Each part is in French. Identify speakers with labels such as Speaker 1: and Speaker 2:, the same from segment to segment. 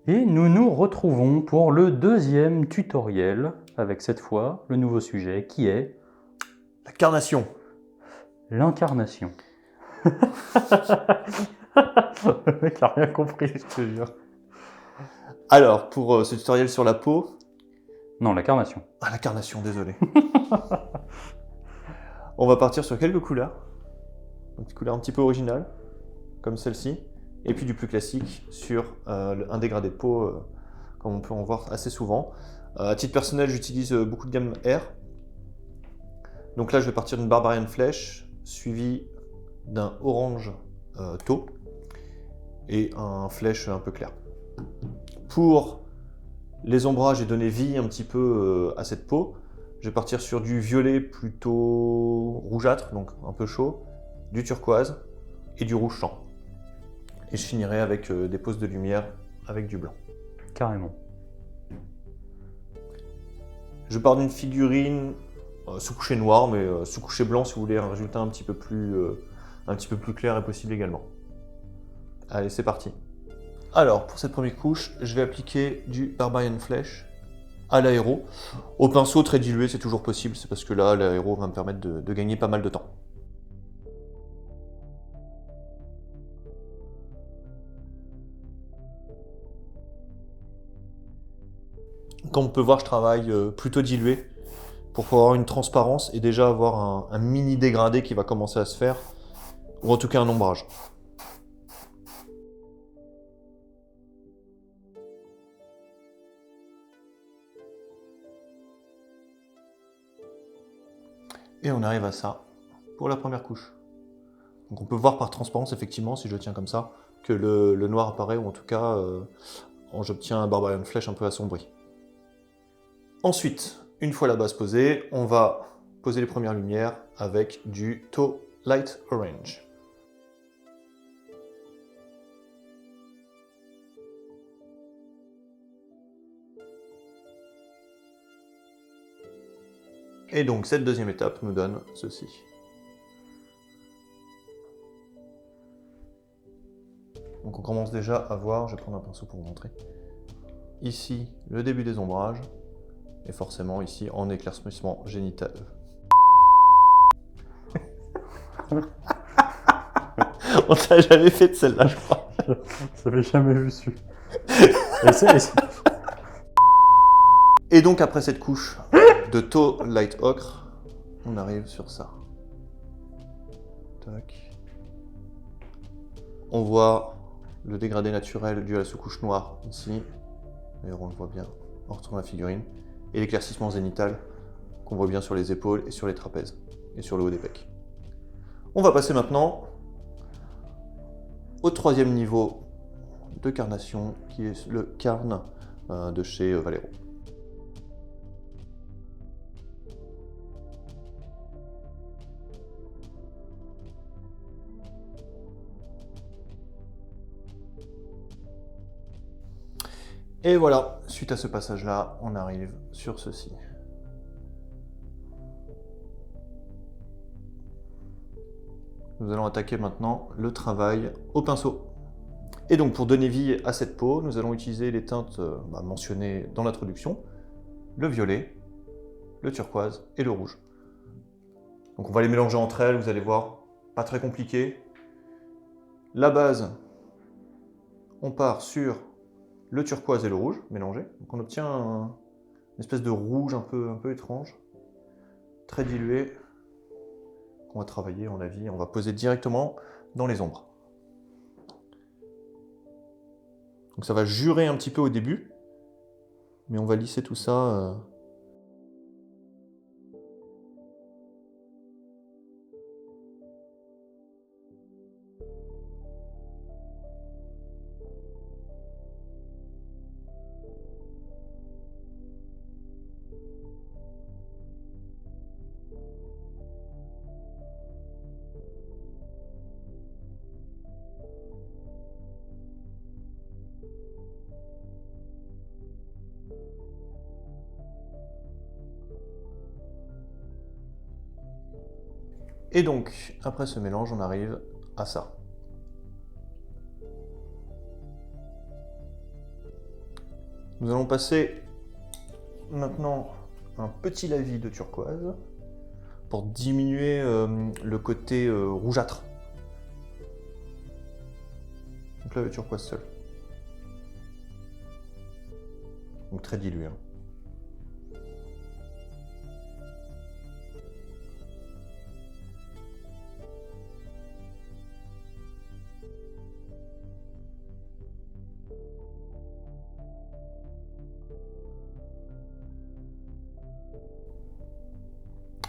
Speaker 1: Et nous nous retrouvons pour le deuxième tutoriel, avec cette fois le nouveau sujet qui est
Speaker 2: la carnation.
Speaker 1: L'incarnation. Le mec a rien compris, je te jure.
Speaker 2: Alors, pour ce tutoriel sur la peau...
Speaker 1: Non, la carnation.
Speaker 2: Ah, la carnation, désolé. On va partir sur quelques couleurs. Une couleur un petit peu originale, comme celle-ci. Et puis du plus classique sur un dégradé de peau, comme on peut en voir assez souvent. À titre personnel, j'utilise beaucoup de gamme R. Donc là, je vais partir d'une Barbarian Flèche, suivie d'un orange taupe et un flèche un peu clair. Pour les ombrages et donner vie un petit peu à cette peau, je vais partir sur du violet plutôt rougeâtre, donc un peu chaud, du turquoise et du rouge champ. Et je finirai avec des poses de lumière avec du blanc.
Speaker 1: Carrément.
Speaker 2: Je pars d'une figurine sous coucher noir, mais sous coucher blanc si vous voulez un résultat un petit peu plus clair est possible également. Allez, c'est parti. Alors, pour cette première couche, je vais appliquer du Barbarian Flèche à l'aéro. Au pinceau très dilué, c'est toujours possible, c'est parce que là, l'aéro va me permettre de gagner pas mal de temps. Comme on peut voir, je travaille plutôt dilué pour pouvoir avoir une transparence et déjà avoir un mini dégradé qui va commencer à se faire, ou en tout cas un ombrage. Et on arrive à ça pour la première couche. Donc on peut voir par transparence, effectivement, si je tiens comme ça, que le noir apparaît, ou en tout cas, j'obtiens un Barbarian Flèche un peu assombri. Ensuite, une fois la base posée, on va poser les premières lumières avec du Tau Light Orange. Et donc cette deuxième étape nous donne ceci. Donc on commence déjà à voir, je vais prendre un pinceau pour vous montrer. Ici, le début des ombrages, et forcément ici en éclaircissement génital. On t'a jamais fait de celle-là, je crois.
Speaker 1: Je l'avais jamais vu su.
Speaker 2: Et donc après cette couche de Tau Light Ocre, on arrive sur ça. Tac. On voit le dégradé naturel dû à la sous-couche noire ici. D'ailleurs on le voit bien en retournant la figurine. Et l'éclaircissement zénital qu'on voit bien sur les épaules et sur les trapèzes et sur le haut des pecs. On va passer maintenant au troisième niveau de carnation qui est le Carn de chez Vallejo. Et voilà, suite à ce passage-là, on arrive sur ceci. Nous allons attaquer maintenant le travail au pinceau. Et donc pour donner vie à cette peau, nous allons utiliser les teintes mentionnées dans l'introduction, le violet, le turquoise et le rouge. Donc on va les mélanger entre elles, vous allez voir, pas très compliqué. La base, on part sur le turquoise et le rouge mélangés. Donc on obtient une espèce de rouge un peu étrange, très dilué, qu'on va travailler, on va poser directement dans les ombres. Donc ça va jurer un petit peu au début, mais on va lisser tout ça. Et donc, après ce mélange, on arrive à ça. Nous allons passer maintenant un petit lavis de turquoise pour diminuer le côté rougeâtre. Donc là, le turquoise seul. Donc très dilué. Hein.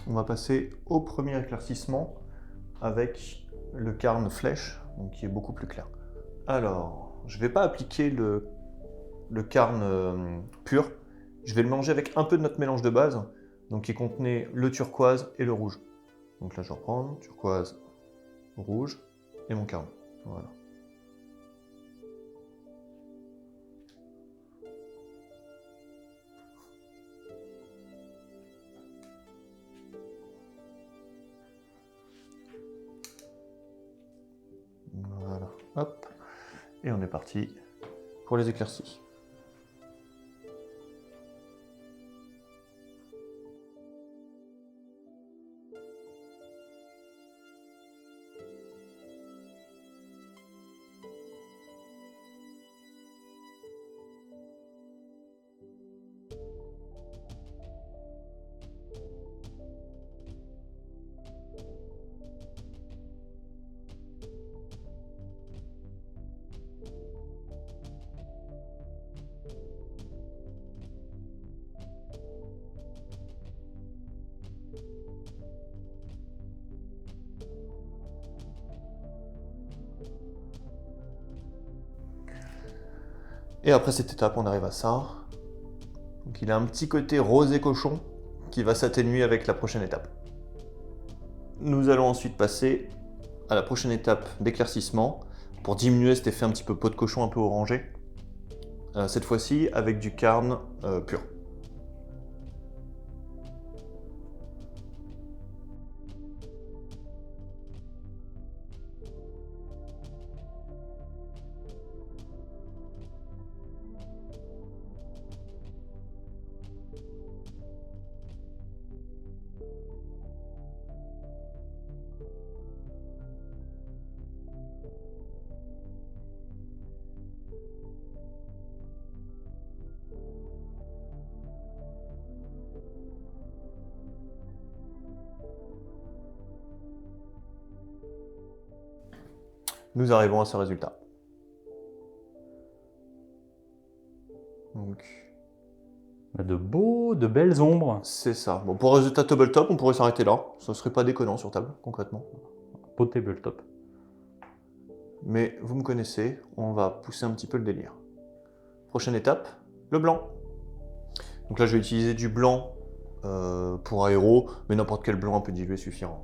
Speaker 2: On va passer au premier éclaircissement avec le carne flèche, donc qui est beaucoup plus clair. Alors, je ne vais pas appliquer le carne pur, je vais le mélanger avec un peu de notre mélange de base, donc qui contenait le turquoise et le rouge. Donc là, je vais reprendre turquoise, rouge et mon carne. Voilà. Voilà, hop, et on est parti pour les éclaircies. Et après cette étape, on arrive à ça. Donc il a un petit côté rosé cochon qui va s'atténuer avec la prochaine étape. Nous allons ensuite passer à la prochaine étape d'éclaircissement pour diminuer cet effet un petit peu peau de cochon un peu orangé. Cette fois-ci avec du carne pur. Nous arrivons à ce résultat. Donc,
Speaker 1: On a de belles ombres.
Speaker 2: c'est ça. Bon, pour un résultat tabletop, on pourrait s'arrêter là. Ça serait pas déconnant sur table, concrètement.
Speaker 1: Beau tabletop.
Speaker 2: Mais vous me connaissez, on va pousser un petit peu le délire. Prochaine étape, le blanc. Donc là, je vais utiliser du blanc pour aéro, mais n'importe quel blanc un peu dilué suffira.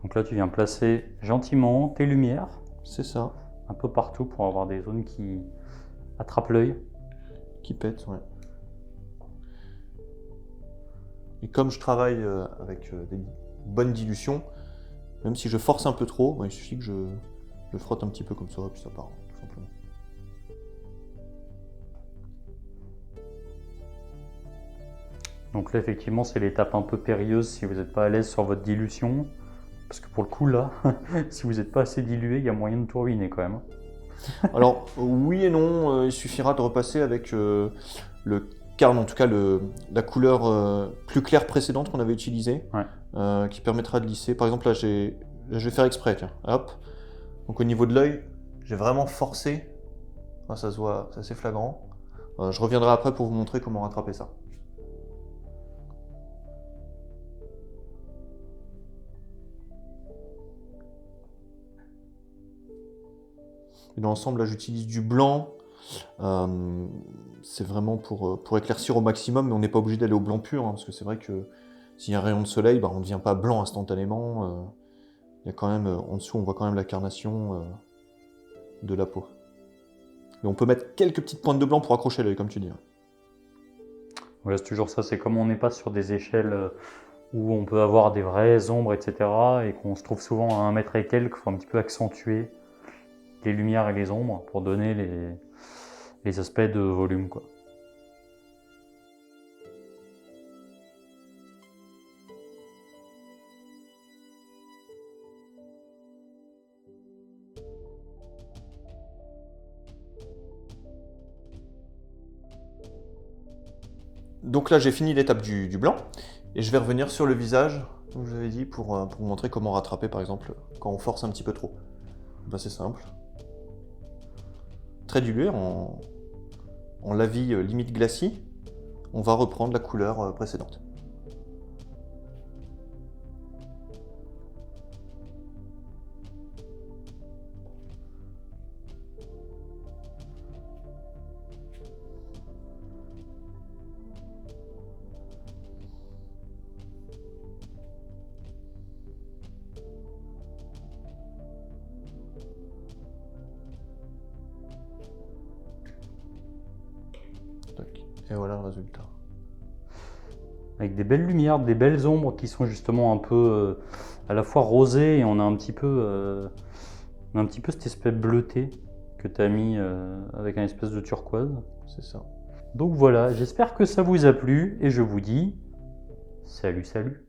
Speaker 1: Donc là, tu viens placer gentiment tes lumières
Speaker 2: C'est ça,
Speaker 1: un peu partout pour avoir des zones qui attrapent l'œil.
Speaker 2: qui pète, ouais. Et comme je travaille avec des bonnes dilutions, même si je force un peu trop, il suffit que je frotte un petit peu comme ça, puis ça part, tout simplement.
Speaker 1: Donc là, effectivement, c'est l'étape un peu périlleuse si vous n'êtes pas à l'aise sur votre dilution. Parce que pour le coup, là, si vous n'êtes pas assez dilué, il y a moyen de tout ruiner quand même.
Speaker 2: Alors, oui et non, il suffira de repasser avec le carne, en tout cas la couleur plus claire précédente qu'on avait utilisée,
Speaker 1: Ouais.
Speaker 2: qui permettra de lisser. Par exemple, là, je vais faire exprès, tiens, hop. Donc au niveau de l'œil, j'ai vraiment forcé. Ah, ça se voit, c'est assez flagrant. Je reviendrai après pour vous montrer comment rattraper ça. Et dans l'ensemble, là, j'utilise du blanc. C'est vraiment pour éclaircir au maximum, mais on n'est pas obligé d'aller au blanc pur, hein, parce que c'est vrai que s'il y a un rayon de soleil, on ne devient pas blanc instantanément. Il y a quand même, en dessous, on voit quand même la carnation de la peau. Et on peut mettre quelques petites pointes de blanc pour accrocher l'œil, comme tu dis.
Speaker 1: Ouais, c'est toujours ça, c'est comme on n'est pas sur des échelles où on peut avoir des vraies ombres, etc. et qu'on se trouve souvent à 1 mètre et quelques, il faut un petit peu accentuer les lumières et les ombres pour donner les aspects de volume, quoi.
Speaker 2: Donc là, j'ai fini l'étape du blanc, et je vais revenir sur le visage, comme je vous avais dit, pour vous montrer comment rattraper, par exemple, quand on force un petit peu trop. Ben, c'est simple. Très dilué, en lavis limite glacis, on va reprendre la couleur précédente. Et voilà le résultat.
Speaker 1: Avec des belles lumières, des belles ombres qui sont justement un peu à la fois rosées et on a un petit peu cette espèce bleuté que tu as mis avec un espèce de turquoise.
Speaker 2: C'est ça.
Speaker 1: Donc voilà, j'espère que ça vous a plu et je vous dis salut salut.